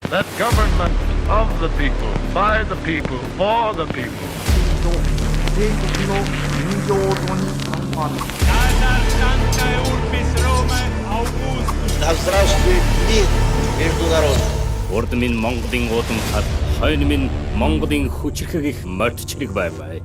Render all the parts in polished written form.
That government of the people, by the people, for the people. Да здравствует мир между народами. Урд минь Монголын уудам хад, хойно минь Монголын хүчрхэг их мордчлог байваа.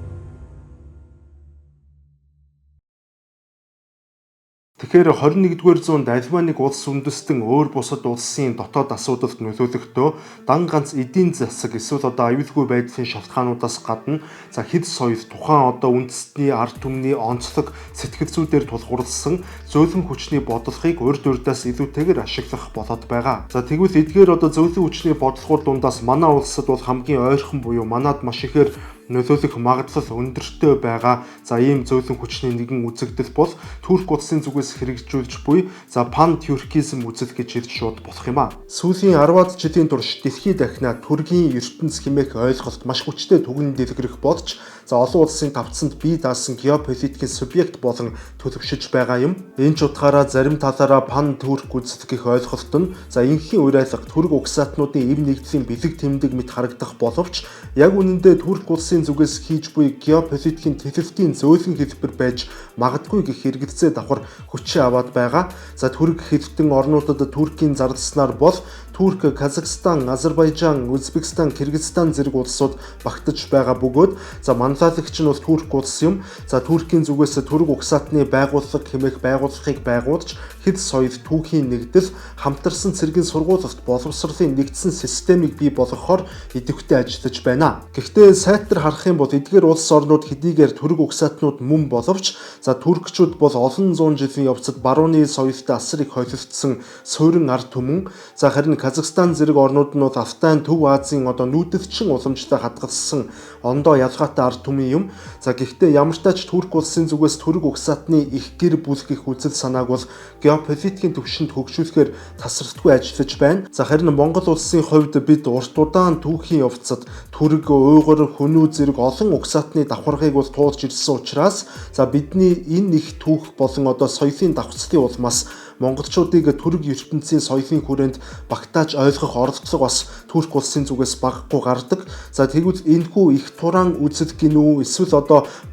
Тэгэхээр 21-р зуунд альва нэг улс үндэстэн өөр бусад улсын дотоод асуудалд нөлөөлөхдөө дан ганц эдийн засаг эсвэл аюулгүй байдлын шалтгаануудаас гадна хэд соёл тухайн үндэстний ард түмний онцлог сэтгэл зүйдээр тулгуурласан зөөлөн хүчний бодлогыг урьд урьдаас илүүтэйгээр ашиглах болоод байгаа. Тэгвэл эдгээр зөөлөн хүчний бодлогууд дундаас манай улсад бол хамгийн ойрхон буюу манад маш ихээр нөлөөлөх магадлал өндөртэй байгаа. Ийм зөөлөн хүчний нэгэн үзэгдэл бол Турк улсын зүгээс хэрэгжүүлж буй пан-тюркизм үзэл гэж хэлж шууд болох юм аа. Сүүлийн 10-аад жилийн турш дэлхийд дахина Тургийн ертөнц хэмээх ойлголт маш хүчтэй түгэн дэлгэрэх болж олон улсын тавцанд бие даасан геополитикийн субъект болон төлөвшөж байгаа юм. Энэ ч утгаараа зарим талаараа пан-турк үзэл гэх ойлголт нь инхийн уриалга түрэг угсаатнуудын эв нэгдлийн бэлэг тэмдэг мэт харагдах боловч яг үнэндээ Турк улсын зүгээс хийж буй геополитикийн төлөвтийн зөөлөн хэлбэр байж магадгүй гэх хэрэгцээ давхар хүчээ аваад байгаа. Түрэг хэлтэн орнуудад Туркийн зарласнаар бол Турк, Казахстан, Азербайджан, Узбекистан, Кыргызстан зэрэг улсууд багтаж байгаа бөгөөд манлайлагч нь бол Турк улс юм. Туркийн зүгээс түрэг угсаатны байгууллага хэмээх байгууллагыг байгуулж хэд соёл түүхийн нэгдэл хамтарсан цэргийн сургуулилт боловсролын нэгдсэн системийг бий болгохоор идэвхтэй ажиллаж байна. Гэхдээ сайтар харах юм бол эдгээр улс орнууд хэдийгээр түрэг угсаатнууд мөн боловч туркчууд бол олон зуун жилийн явцад барууны соёлтой асар их холилдсон суурин ард түмэн. Харин Казахстан зэрэг орнууд нь бол Алтайн Төв Азийн нүүдэлчин уламжтай хадгалсан ондоо ялгаатай ард түмэн юм. Гэхдээ ямар ч тач Турк улсын зүгээс түрэг угсаатны их гэр бүл гэх үзэл санааг бол геополитикийн түвшинд хөгжүүлэхээр тасралтгүй ажиллаж байна. Харин Монгол улсын хувьд бид урт удаан түүхийн явцад түрэг, уйгур, хөнүү зэрэг олон угсаатны давхаргыг бол туулж ирсэн учраас бидний энэ их түүх болон соёлын давхцлын улмаас монголчуудыг түрэг ертөнцийн соёлын хүрээнд багтааж ойлгох оролдлого бас Турк улсын зүгээс багахгүй гардаг. Тэгвэл энэхүү их тураан үзэл гинүү эсвэл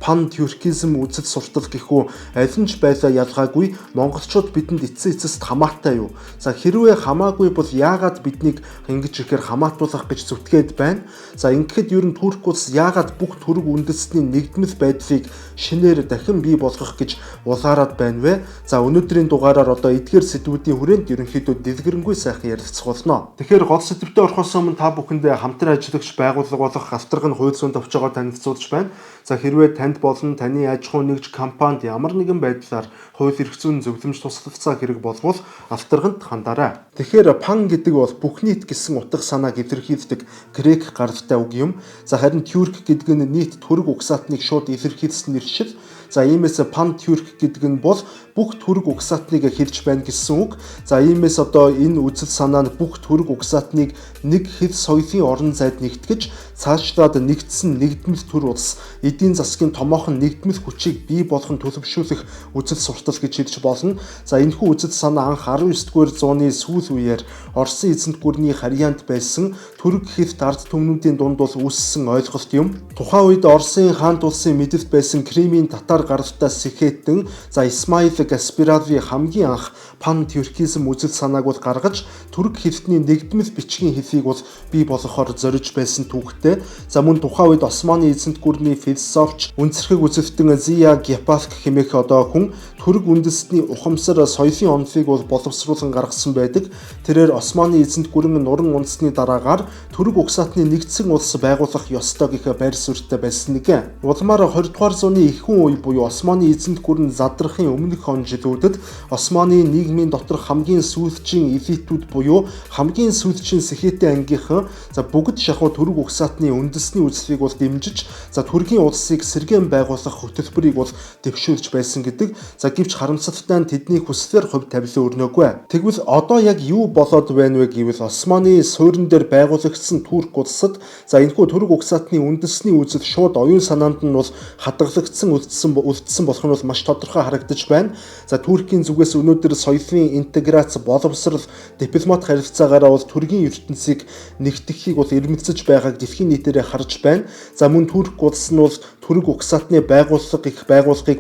пан-тюркизм үзэл суртал гэхүү аль нь ч байлаа ялгаагүй монголчууд бидэнд эцсийн эцэст хамаатай юу? Хэрвээ хамаагүй бол яагаад биднийг ингэж ихээр хамаатуулах гэж зүтгээд байна? Ингэхэд ер нь Турк улс яагаад бүх түрэг үндэстний нэгдмэл байдлыг шинээр дахин бий болгох гэж улаарад байна вэ? Өнөөдрийн дугаараар эдгээр сэдвүүдийн хүрээнд ерөнхийдөө дэлгэрэнгүй сайхан ярилцах болно. Тэгэхээр гол сэдвтэ орохоос өмнө та бүхэндээ хамтран ажиллагч байгууллага болох Авторгын хууль зүйн товчоогоо танилцуулж байна. Хэрвээ танд болон таны аж ахуй нэгж компанид ямар нэгэн байдлаар хууль эрх зүйн зөвлөмж туслалцаа хэрэг болвол Авторганд хандаарай. Тэгэхээр пан гэдэг бол бүх нийт гэсэн утга санааг илэрхийлдэг грек гаралтай үг юм. Харин тюрк гэдэг нь нийт түрэг угсаатныг шууд илэрхийлсэн нэршил. Иймээс пан-тюрк гэдэг нь бол бүх түрэг угсаатныг хэлж байна гэсэн үг. Иймээс энэ үзэл санаа нь бүх түрэг угсаатныг нэг хэд соёлын орон зайд нэгтгэж цаашлаад нэгдсэн нэгдмэл төр улс эдийн засгийн томоохон нэгдмэл хүчийг бий болгон төлөвшүүлэх үзэл суртал гэж хэлж болно. Энэхүү үзэл санаа анх 19-р зууны сүүл үеэр Оросын эзэнт гүрний харьяанд байсан түрэг хэлт ард түмнүүдийн дунд бол үүссэн ойлголт юм. Тухайн үед Оросын хаант улсын мэдэлд байсан Кримийн татар гаралтай Сэхэтэн Исмаил Гаспарави хамгийн анх пан-тюркизм үзэл санааг бол гаргаж түрэг хэлтний нэгдмэл бичгийн хэлийг бол бий болгохоор зориж байсан түүхтэй. Мөн тухайн үед Османы эзэнт гүрний философч үндэсрэг үзэлтэн Зия Гепалк хэмээх хүн түрэг үндэстний ухамсар соёлын онолыг бол боловсруулан гаргасан байдаг. Тэрээр Османы эзэнт гүрэн нуран унсны дараагаар түрэг угсаатны нэгдсэн улс байгуулах ёстой гэх байр суурьтай байсан нэг. Улмаар 20-р зууны ихэнх үе буюу Османы эзэнт гүрэн задрахын өмнөх он жилүүдэд Османы нийгмийн доторх хамгийн сүүлчийн элитүүд буюу хамгийн сүүлчийн Сэхэтэн ангийнхан бүгд шахуу түрэг угсаатны үндэсний үзлийг бол дэмжиж Тургийн улсыг сэргээн байгуулах хөтөлбөрийг бол дэвшүүлж байсан гэдэг. гэвч харамсалтай нь тэдний хүслээр хувь тавилан өрнөөгүй. Тэгвэл одоо яг юу болоод байна вэ гэвэл Османы суурин дээр байгуулагдсан Турк улсад энэхүү түрэг угсаатны үндэсний үзэл шууд оюун санаанд нь бол хадгалагдсан үлдсэн болох нь бол маш тодорхой харагдаж байна. Туркийн зүгээс өнөөдөр соёлын интеграц боловсрал дипломат харилцаагаараа бол Тургийн ертөнцийг нэгтгэхийг бол ирмэлцэж байгааг дэлхийн нийтээрээ харж байна. Мөн Турк улс нь бол түрэг угсаатны байгууллагыг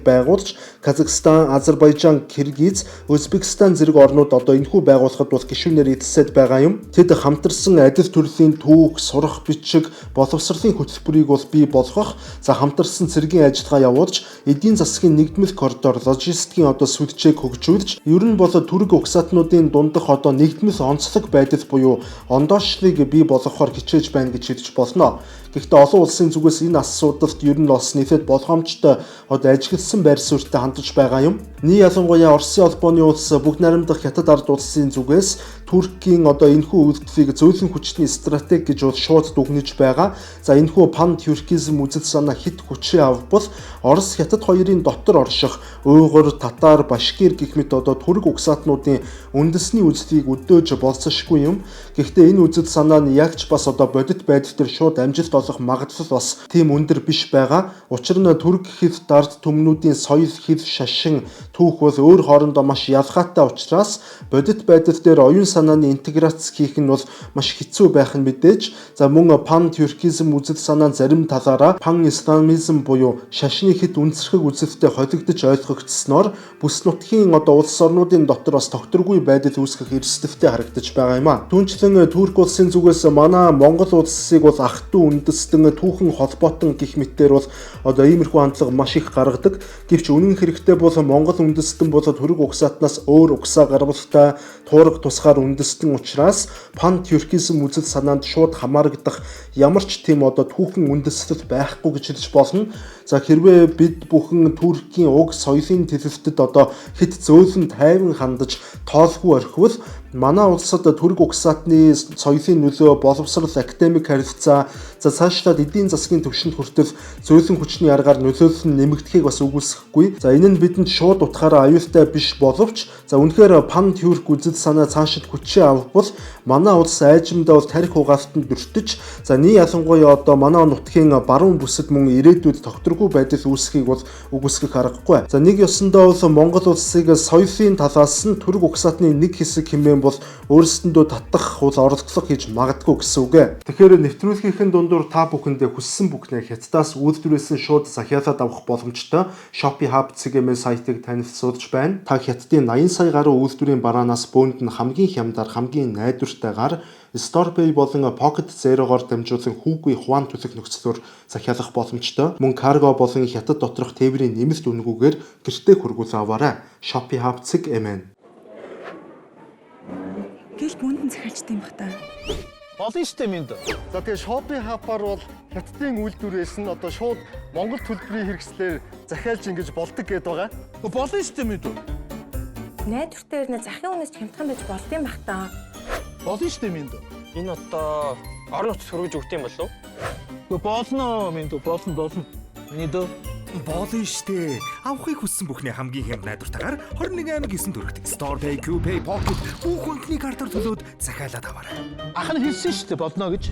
байгуулж Казахстан, Азербайджан, Киргиз, Өзбекстан зэрэг орнууд одоо энэхүү байгууллагад бол гишүүнээр эзэлсэд байгаа юм. Тэд хамтарсан адил төрлийн түүх, сурах, бичиг, боловсролын хөтөлбөрийг бол бий болгох, хамтарсан цэргийн ажиллагаа явуулж, эдийн засгийн нэгдмэл коридор, логистикийн одоо сүлжээг хөгжүүлж, ер нь бол түрэг угсаатнуудын дундах одоо нэгдмэл онцлог байдал буюу ондоошлыг бий болгохоор хичээж байна гэж хэлж болно. Гэхдээ олон улсын зүгээс энэ асуудалд ер нь бас нийтэд болгоомжтой ажигласан байр суурьтай хандж байгаа юм. Ялангуяа Оросын холбооны улс бүгд найрамдах хятад ард улсын зүгээс Туркийн энэхүү үйлдэлийг зөөлөн хүчний стратеги гэж шууд дүгнэж байгаа. Энэхүү пан-тюркизм үзэл санаа хит хүчээ авбал Орос хятад хоёрын дотор орших Уйгур, Татар, Башкир гэх мэт түрэг угсаатнуудын үндэсний үзлийг өдөөж болцсошгүй юм. Гэхдээ энэ үзэл санаа нь яг ч бас бодит байдал дээр шууд амжилт олох магадлал бас тийм өндөр биш байгаа. Учир нь түрэг хэв дард түмнүүдийн соёл, хэв, шашин, түүх бол өөр хоорондоо маш ялгаатай учраас бодит байдал дээр оюун санааны интеграц хийх нь бол маш хэцүү байх нь мэдээж. Мөн пан-тюркизм үзэл санаа зарим талаараа пан-исламизм буюу шашны хэд үнцэрхэг үзэлтэй холигдож ойлгогдсноор бүс нутгийн улс орнуудын дотор бас тогтворгүй байдал үүсгэх эрсдэлтэй харагдаж байгаа юм а. Түүнчлэн Турк улсын зүгээс манай Монгол улсыг бол ах トゥ үндэстэн түүхэн холбоотон гэх мэтээр бол иймэрхүү хандлага маш их гаргадаг. Гэвч үнэн хэрэгтээ бол Монгол үндэстэн бол түрэг угсаатнаас өөр угсаа гаргалтай туураг тусгаар үндэстэн учраас пан-тюркизм үзэл санаанд шууд хамаарагдах ямар ч тийм түүхэн үндэслэл байхгүй гэж хэлж болно. Хэрвээ бид бүхэн Туркийн уг соёлын төлөвтөд хэд зөөлөн тайван хандаж тоолгүй орхивол манай улсад түрэг угсаатны соёлын нөлөө, боловсрол, академик харилцаа цаашлаад эдийн засгийн түвшинд хүртэл зөөлөн хүчний аргаар нөлөөлөл нь нэмэгдэхийг бас үгүйсэхгүй. Энэ нь бидэнд шууд утгаараа аюултай биш боловч үнэхээр пан-тюрк үзэл санаа цаашид хүчээ авбал манай улс айжимдаа тарих угаалтанд дүртэж ялангуяа манай нутгийн баруун бүсэд мөн ирээдүйд тогтворгүй байдал үүсхийг бол үгүйсгэх аргагүй. Нэг ёсондоо бол Монгол улсыг соёлын талаас нь түрэг угсаатны нэг хэсэг хэмээн бол өөрсдөндөө татах оролдлого хийж магадгүй гэсэн үг. Тэгэхээр нэвтрүүлгийнхын дундуур та бүхэндээ хүссэн бүхнээ хятадаас үйлдвэрээс шууд захиалаад авах боломжтой Shopee Hub CMS сайтыг танилцуулж байна. Та хятадын 80 сая гаруй үйлдвэрийн бараанаас бөөнд нь хамгийн хямдар, хамгийн найдвартайгаар StorePay болон Pocket Zero-гоор дамжуулан хүүгүй хуан төлөх нөхцлөөр захиалах боломжтой. Мөн карго болон хятад доторх тээврийн нэмэлт үнэгүүгээр гэртээ хүргүүл аваарай. Shopee Hub CMS. Гэл бүндэн захиалчтай юм бах та. Болно шүү дээ минь. Тэгээ Shopee Hub-аар бол хятадын үйлдвэрээс нь шууд Монгол төлбөрийн хэрэгслээр захиалж ингэж болдог гэдээ байгаа. Болно шүү дээ минь. Найдвартай өрнө захын үнээс хямдхан байж болдсон бах та. Болно шүү дээ минь. Энэ орон нутгад хөргөж өгд юм болов уу? Болно минь. Болно. Минь. Болно штэ. Авахыг хүссэн бүхний хамгийн хямд найдвартайгаар 21.9 төгрөгт StorePay, QPay, Pocket бүх банкны картаар төлөөд захиалаад аваарай. Ах нь хэлсэн шүү дээ болно гэж.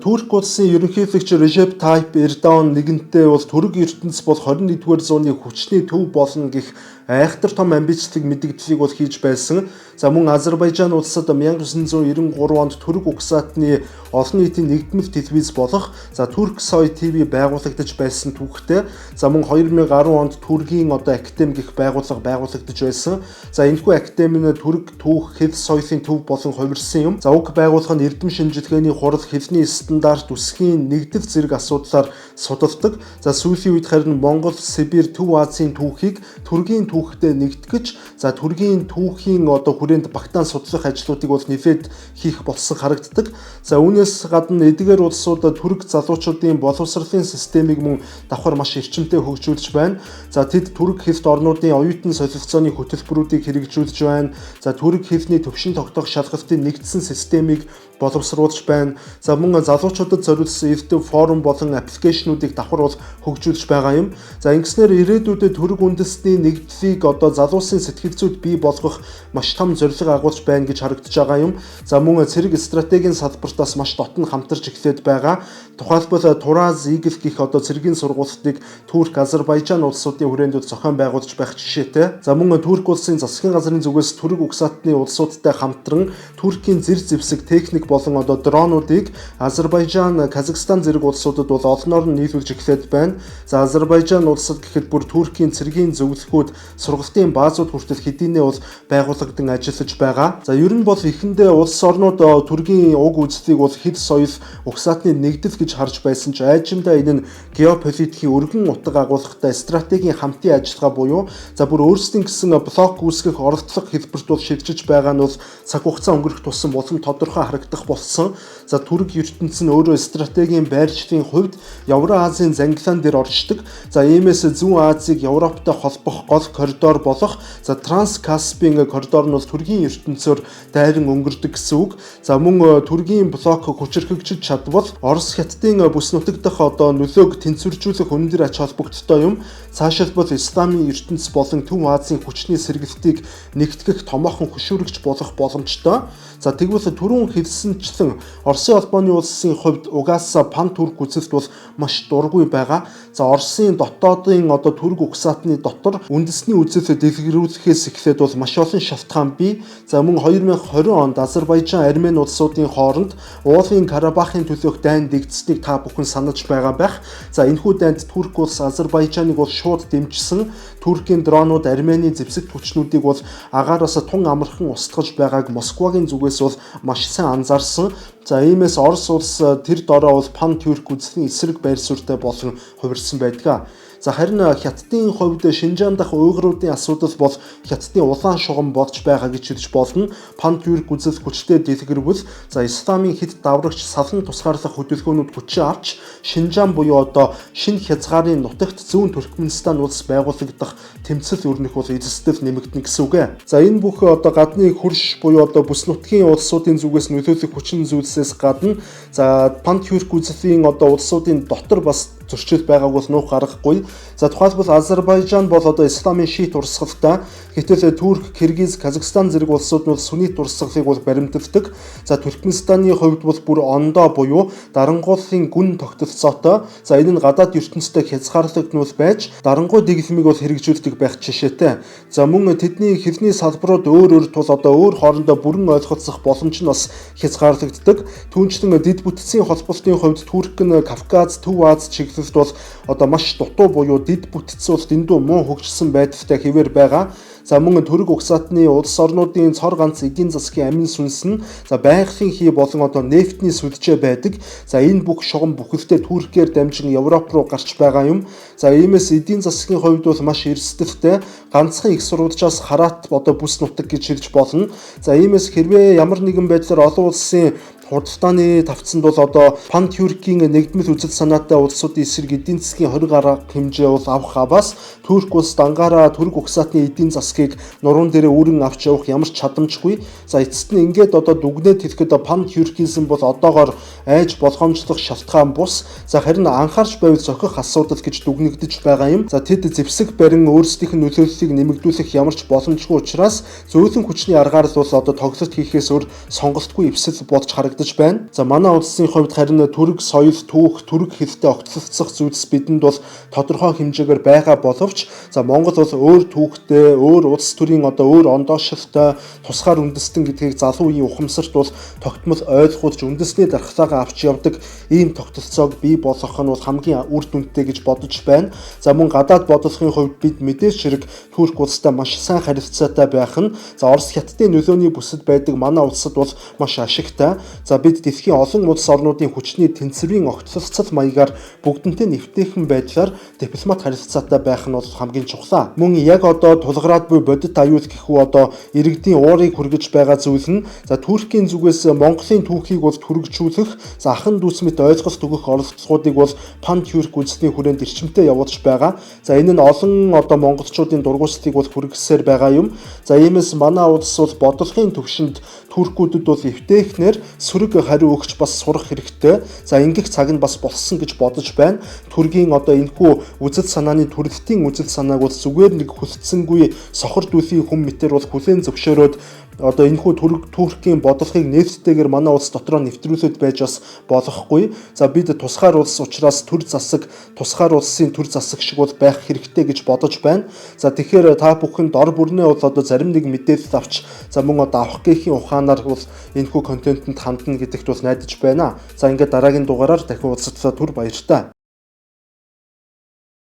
Турк улсын ерөнхийлөгч Recep Tayyip Erdogan нэгэнтээ бол түрэг ертөнц бол 21-р зууны хүчний төв болно гэх айхтар том амбицлыг мэдэгдлийг бол хийж байсан. Мөн Азербайджан улсад 1993 онд түрэг угсаатны олон нийтийн нэгдмэл телевиз болох Turksoy TV байгуулагдаж байсан түүхтэй. Мөн 2010 онд Түргийн академи гэх байгууллага байгуулагдаж байсан. Энэхүү академи нь түрэг түүх, хэв соёлын төв болон хувирсан юм. Уг байгууллага нь эрдэм шинжилгээний хурал, хэвний стандарт, үсгийн нэгдэл зэрэг асуудлаар судалдаг. Сүүлийн үед харин Монгол, Сибирь, Төв Азийн түүхийг Түргийн түүх түүхтэй нэгтгэж за төргийн түүхийн одоо хүрээнд багтаан судлах ажлуудыг бол нэлээд хийх болсон харагддаг. За үүнээс гадна эдгээр улсууд түрэг залуучуудын боловсролын системийг мөн давхар маш эрчимтэй хөгжүүлж байна. За тэд түрэг хэлт орнуудын оюутан солилцооны хөтөлбөрүүдийг хэрэгжүүлж байна. За түрэг хэлний төвшин тогтоох шалгалтын нэгдсэн системийг боловсруулж байна. За мөн залуучуудад зориулсан эрдэв форум болон аппликейшнуудыг давхар бол хөгжүүлж байгаа юм. За ингэснээр ирээдүйд түрэг үндэсний нэгдлийг одоо залуусын сэтгэл зүйд бий болгох маш том зорилго агуулж байна гэж харагдаж байгаа юм. За мөн цэрэг стратегийн салбартаас маш дотн хамтарч эхлээд байгаа. Тухайлбал Тураз Игэл гэх одоо цэргийн сургуулийг Турк, Азербайджан улсуудын хүрээнд зохион байгуулж байх жишээтэй. За мөн Турк улсын засгийн газрын зүгээс түрэг угсаатны улсуудтай хамтран Туркийн зэр зэвсэг техник болон одоо дронуудыг Азербайджан, Казахстан зэрэг улсуудад бол олноор нь нийлүүлж эхлээд байна. За Азербайджан улсад гэхэд бүр Туркийн цэргийн зөвлөхүүд сургалтын баазууд хүртэл хэдийнэ бол байгуулагдсан ажиллаж байгаа. За ер нь бол эхэндээ улс орнууд түргийн уг үзлийг бол хэд соёл угсаатны нэгдэл гэж харж байсан ч айжимдаа энэ нь геополитикийн өргөн утга агуулгатай стратегийн хамтын ажиллагаа буюу за бүр өөрсдийн гэсэн блок үүсгэх оролдлого хэлбэрт бол шилжиж байгаа нь бол цаг хугацаа өнгөрөх тусам болон тодорхой харагдах болсон. За түрэг ертөнц нь өөрөө стратегийн байршлын хувьд Евразийн зангилаан дээр оршдог. За иймээс Зүүн Азийг Европтой холбох гол коридор болох за Транскаспийн коридор нь бол түргийн ертөнцөөр дайран өнгөрдөг гэсэн үг. За мөн түргийн блок хүчирхэгжиж чадвал Орос хятадын бүс нутаг дахь одоо нөлөөг тэнцвэржүүлэх өндөр ач холбогдолтой юм. Цаашилбал исламын ертөнц болон Төв Азийн хүчний сэргэлтийг нэгтгэх томоохон хөшүүрэгч болох боломжтой. За тэгвэл түрүүн хэлсэнчлэн Оросын холбооны улсын хувьд угаасаа пан түрк үзэлт бол маш дургүй байгаа. За Оросын дотоодын одоо түрэг угсаатны дотор үндэсний үзэл дэлгэрүүлэхээс эхлээд бол маш олон шалтгаан бий. За мөн 2020 онд Азербайджан, Армени улсуудын хооронд уулын Карабахын төлөөх дайн дэгдсэнийг та бүхэн санаж байгаа байх. За энэхүү дайнд Турк улс Азербайджаныг бол шууд дэмжсэн. Туркийн дронууд Армени зэвсэг хүчнүүдийг бол агаараас тун амархан устгаж байгааг Москвагийн зүгээс бол маш сайн анзаарсан. За иймээс Орос улс тэр дороо бол пан түрк үзлийн эсрэг байр суурьтай болон хувирсан байдаг. За харин Хятадын хувьд Шинжаан дахь уйгуруудын асуудал бол Хятадын улаан шугам болж байгаа гэж хэлж болно. Пан түрк үзэл хүчтэй дэлгэрвэл за исламын хэд даврагч салан тусгаарлах хөдөлгөөнүүд хүчээ авч Шинжаан буюу одоо шинэ хязгаарын нутагт зүүн Туркменстан улс байгуулагдах тэмцэл өрнөх бол эзэстэл нэмэгдэнэ гэсэн үг. За энэ бүх одоо гадны хөрш буюу одоо бүс нутгийн улсуудын зүгээс нөлөөлөх хүчин зүйлсээс гадна за пан түрк үзлийн одоо улсуудын дотор бас зөрчил байгааг бол нуух аргагүй. За тухайлбал Азербайджан бол одоо исламын шиит урсгалтай. Гэтэл Турк, Киргиз, Казахстан зэрэг улсууд нь сүннит урсгалыг бол баримталдаг. За Туркменстаны хувьд бол бүр ондоо буюу дарангуулын гүн тогтолцоотой. За энэ нь гадаад ертөнцтэй хязгаарлагдмал байж дарангуй дэглэмийг бол хэрэгжүүлдэг байх жишээтэй. За мөн тэдний хэлний салбарууд өөр тул одоо өөр хоорондоо бүрэн ойлголцох боломж нь бас хязгаарлагддаг. Түүнчлэн дэд бүтцийн холболтын хувьд Турк нь Кавказ, Төв Аз чиглэлд бол одоо маш дутуу буюу дэд бүтц бол дэндүү муу хөгжсөн байдалтай хэвээр байгаа. За мөн түрэг угсаатны улс орнуудын цор ганц эдийн засгийн амин сүнс нь за байгалийн хий болон одоо нефтний сүлжээ байдаг. За энэ бүх шугам бүхэлдээ Туркээр дамжин Европ руу гарч байгаа юм. За иймээс эдийн засгийн хувьд бол маш эрсдэлтэй. Ганцхан их сурвалжаас хараат одоо бүс нутаг гэж хэлж болно. За иймээс хэрвээ ямар нэгэн байдлаар олон улсын худалдааны тавцанд бол одоо пан түркийн нэгдмэл үзэл санаатай улсуудын эсрэг эдийн засгийн 20 гаруй хэмжээ бол авах аваас Турк улс дангаараа түрэг угсаатны эдийн засгийг нуруунд дээрээ үрэн авч явах ямар ч чадамжгүй. За эцэст нь ингээд одоо дүгнээд хэлэхэд пан түркизм бол одоогоор айж болгоомжлох шалтгаан бус. За харин анхаарч байвал зохих асуудал гэж дүгнэгдэж байгаа юм. За тэд зэвсэг барин өөрсдийнх нь нөлөөллийг нэмэгдүүлэх ямар ч боломжгүй учраас зөөлөн хүчний аргаар л бол одоо тоглолт хийхээс өөр сонголтгүй эвсэл болж харагдаж байна. За манай улсын хувьд харин түрэг соёл, түүх, түрэг хэлтэй огтлцох зүйлс бидэнд бол тодорхой хэмжээгээр байгаа боловч за Монгол бол өөр түүхтэй, өөр улс төрийн одоо өөр ондоошилтой тусгаар үндэстэн гэдгийг залуу үеийн ухамсарт бол тогтмол ойлгуулж үндэсний дархлаагаа авч явдаг ийм тогтолцоог бий болгох нь бол хамгийн үр дүнтэй гэж бодож байна. За мөн гадаад бодлогын хувьд бид мэдээж хэрэг Турк улстай маш сайн харилцаатай байх нь за Орос хятадын нөлөөний бүсэд байдаг манай улсад бол маш ашигтай. За бид дэлхийн олон улс орнуудын хүчний тэнцвэрийн огцлцол маягаар бүгдэнтэй нэвтээхэн байдлаар дипломат харилцаатай байх нь бол хамгийн чухал. Мөн яг одоо тулгараад буй бодит аюул гэхүү одоо иргэдийн уурыг хүргэж байгаа зүйл нь за Туркийн зүгээс Монголын түүхийг бол хүргэжүүлэх, за ахан дүүс мэт ойлголт өгөх оролцоодыг бол Пан-Тюрк үндэсний хүрээнд эрчимтэй явуулж байгаа. За энэ нь олон одоо монголчуудын дургуутсыг бол хүргэсээр байгаа юм. За иймээс манай улс бол бодлогын төвшөнд туркуудад бол эвтэйхнэр сөрөг хариу өгч бас сурах хэрэгтэй. За ингэх цаг нь бас болсон гэж бодож байна. Тургийн одоо энэхүү үзэл санааны төрөлтийн үзэл санааг бол зүгээр нэг хүлцсэнгүй сохор дүүсийн хүм мэтэр бол хүлээн зөвшөөрөөд одоо энэхүү Туркийн бодлогыг нээлттэйгээр манай улс дотроо нэвтрүүлээд байж бас болохгүй. За бид тусгаар улс учраас төр засаг, тусгаар улсын төр засаг шиг бол байх хэрэгтэй гэж бодож байна. За тэгэхээр та бүхэнд дор бүрнээ бол одоо зарим нэг мэдээлэл авч за мөн одоо авах гээхийн ухаанаар бол энэхүү контентэнд хандна гэдэгт бол найдаж байна. За ингээд дараагийн дугаараар дахин уулзалтаа түр баяртай.